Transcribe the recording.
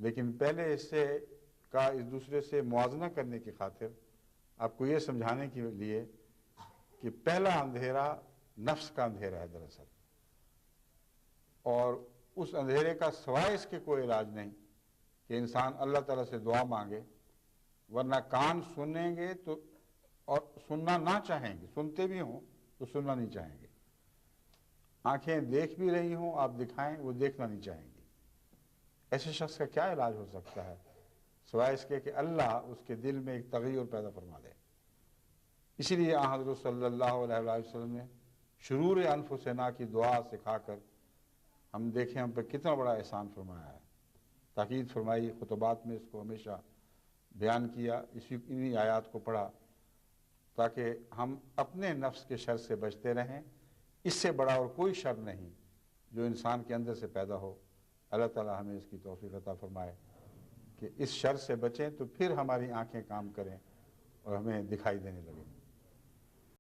لیکن پہلے اس سے کا اس دوسرے سے موازنہ کرنے کی خاطر آپ کو یہ سمجھانے کے لیے کہ پہلا اندھیرا نفس کا اندھیرا ہے دراصل، اور اس اندھیرے کا سوائے اس کے کوئی علاج نہیں کہ انسان اللہ تعالیٰ سے دعا مانگے، ورنہ کان سنیں گے تو اور سننا نہ چاہیں گے، سنتے بھی ہوں تو سننا نہیں چاہیں گے، آنکھیں دیکھ بھی رہی ہوں آپ دکھائیں وہ دیکھنا نہیں چاہیں گے۔ ایسے شخص کا کیا علاج ہو سکتا ہے سوائے اس کے کہ اللہ اس کے دل میں ایک تغیر پیدا فرما دے۔ اسی لیے حضرت صلی اللہ علیہ وسلم نے شرور انفسنا کی دعا سکھا کر ہم دیکھیں ہم پہ کتنا بڑا احسان فرمایا ہے، تاکید فرمائی، خطبات میں اس کو ہمیشہ بیان کیا، انہی آیات کو پڑھا تاکہ ہم اپنے نفس کے شر سے بچتے رہیں۔ اس سے بڑا اور کوئی شر نہیں جو انسان کے اندر سے پیدا ہو۔ اللہ تعالی ہمیں اس کی توفیق عطا فرمائے کہ اس شر سے بچیں تو پھر ہماری آنکھیں کام کریں اور ہمیں دکھائی دینے لگیں۔